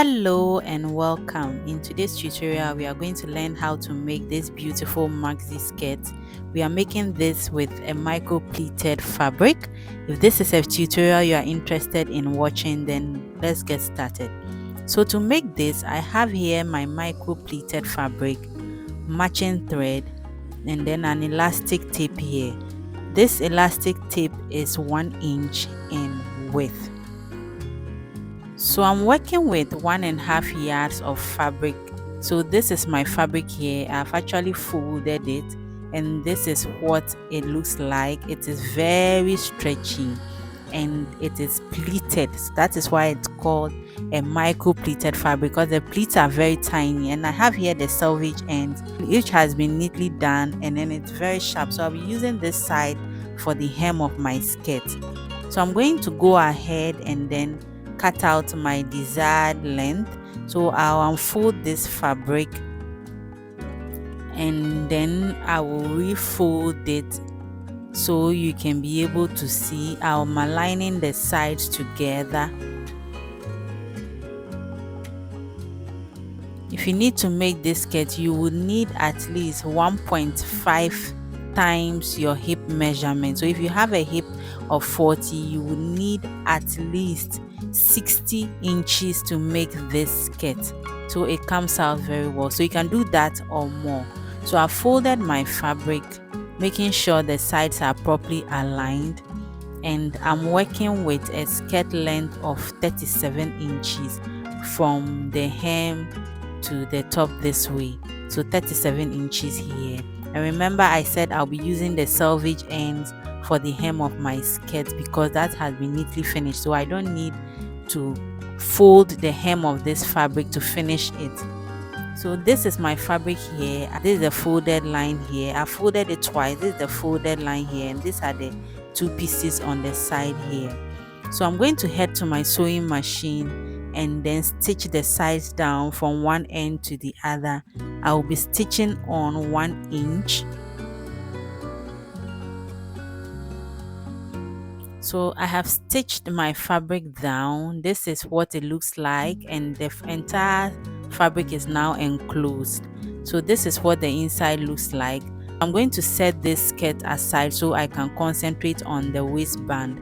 Hello and welcome. In today's tutorial, we are going to learn how to make this beautiful maxi skirt. We are making this with a micro pleated fabric. If this is a tutorial you are interested in watching, then let's get started. So to make this, I have here my micro pleated fabric, matching thread, and then an elastic tape here. This elastic tape is 1 inch in width. So I'm working with 1.5 yards of fabric. So this is my fabric here. I've actually folded it, and this is what it looks like. It is very stretchy and it is pleated. So that is why it's called a micro pleated fabric, because the pleats are very tiny. And I have here the selvage end, which has been neatly done, and then it's very sharp. So I'll be using this side for the hem of my skirt. So I'm going to go ahead and then cut out my desired length. So I'll unfold this fabric and then I will refold it so you can be able to see. I'm aligning the sides together. If you need to make this skirt, you will need at least 1.5 times your hip measurement. So if you have a hip of 40, you will need at least 60 inches to make this skirt, so it comes out very well. So you can do that or more. So I folded my fabric, making sure the sides are properly aligned, and I'm working with a skirt length of 37 inches from the hem to the top this way. So 37 inches here. And remember, I said I'll be using the selvage ends for the hem of my skirt because that has been neatly finished, so I don't need to fold the hem of this fabric to finish it. So this is my fabric here. This is the folded line here. I folded it twice. This is the folded line here, and these are the two pieces on the side here. So I'm going to head to my sewing machine and then stitch the sides down from one end to the other. I will be stitching on 1 inch. So I have stitched my fabric down. This is what it looks like, and the entire fabric is now enclosed. So this is what the inside looks like. I'm going to set this skirt aside so I can concentrate on the waistband.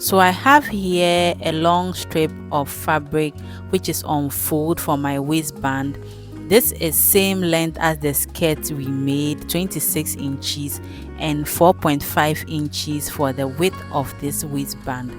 So I have here a long strip of fabric which is on fold for my waistband. This is same length as the skirt we made, 26 inches, and 4.5 inches for the width of this waistband.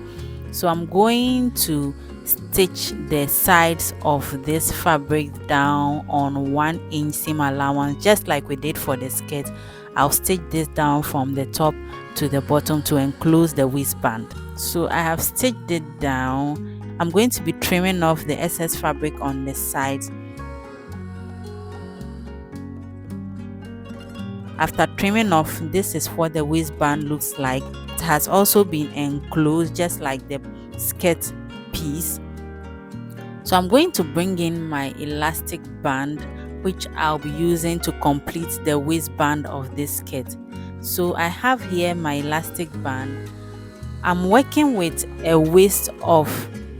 So I'm going to stitch the sides of this fabric down on 1 inch seam allowance, just like we did for the skirt. I'll stitch this down from the top to the bottom to enclose the waistband. So I have stitched it down. I'm going to be trimming off the excess fabric on the sides. After trimming off, this is what the waistband looks like. It has also been enclosed just like the skirt piece. So I'm going to bring in my elastic band, which I'll be using to complete the waistband of this skirt. So I have here my elastic band. I'm working with a waist of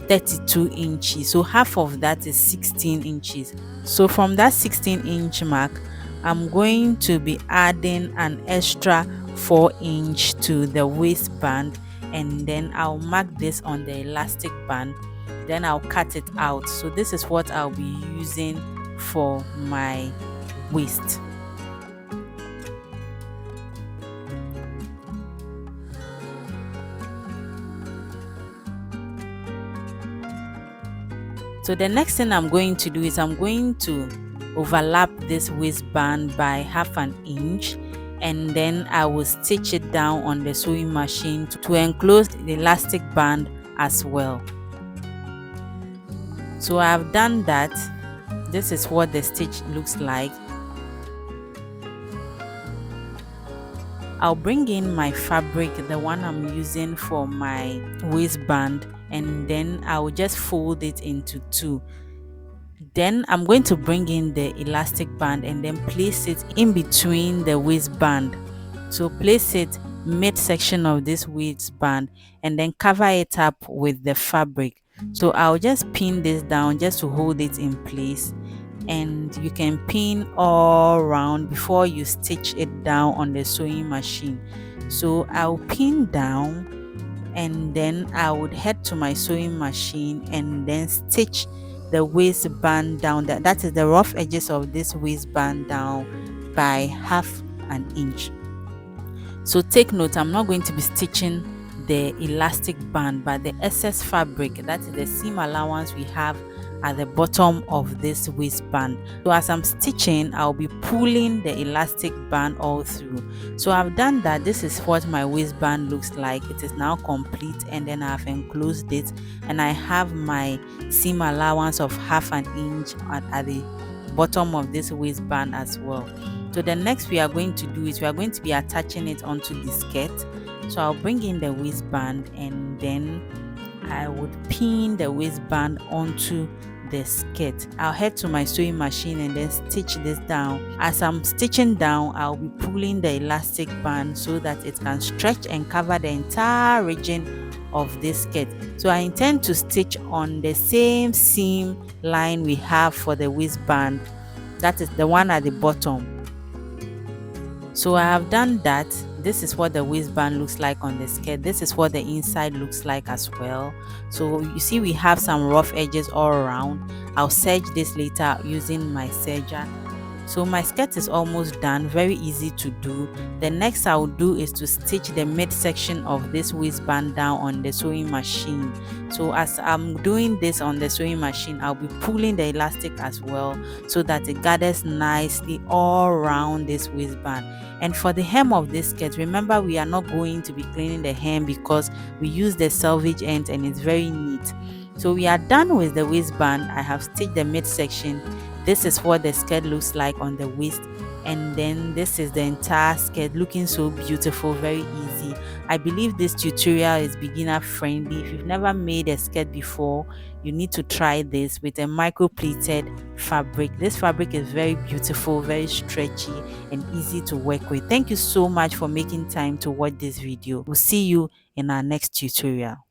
32 inches, so half of that is 16 inches. So from that 16-inch mark, I'm going to be adding an extra 4 inch to the waistband, and then I'll mark this on the elastic band, then I'll cut it out. So this is what I'll be using for my waist. So the next thing I'm going to do is I'm going to overlap this waistband by half an inch, and then I will stitch it down on the sewing machine to enclose the elastic band as well. So I've done that. This is what the stitch looks like. I'll bring in my fabric, the one I'm using for my waistband, and then I will just fold it into two. Then I'm going to bring in the elastic band and then place it in between the waistband. So place it midsection of this waistband and then cover it up with the fabric. So I'll just pin this down just to hold it in place, and you can pin all around before you stitch it down on the sewing machine. So I'll pin down, and then I would head to my sewing machine and then stitch the waistband down. That is the rough edges of this waistband down by half an inch. So take note, I'm not going to be stitching the elastic band, but the excess fabric, that is the seam allowance we have at the bottom of this waistband. So as I'm stitching, I'll be pulling the elastic band all through. So I've done that. This is what my waistband looks like. It is now complete, and then I've enclosed it, and I have my seam allowance of half an inch at the bottom of this waistband as well. So the next we are going to do is we are going to be attaching it onto the skirt. So I'll bring in the waistband, and then I would pin the waistband onto the skirt. I'll head to my sewing machine and then stitch this down. As I'm stitching down, I'll be pulling the elastic band so that it can stretch and cover the entire region of this skirt. So I intend to stitch on the same seam line we have for the waistband, that is the one at the bottom. So I have done that. This is what the waistband looks like on the skirt. This is what the inside looks like as well. So you see we have some rough edges all around. I'll serge this later using my serger. So my skirt is almost done, very easy to do. The next I'll do is to stitch the midsection of this waistband down on the sewing machine. So as I'm doing this on the sewing machine, I'll be pulling the elastic as well so that it gathers nicely all around this waistband. And for the hem of this skirt, remember we are not going to be cleaning the hem because we use the selvage end and it's very neat. So we are done with the waistband. I have stitched the midsection. This is what the skirt looks like on the waist, and then this is the entire skirt looking so beautiful, very easy. I believe this tutorial is beginner friendly. If you've never made a skirt before, you need to try this with a micro pleated fabric. This fabric is very beautiful, very stretchy, and easy to work with. Thank you so much for making time to watch this video. We'll see you in our next tutorial.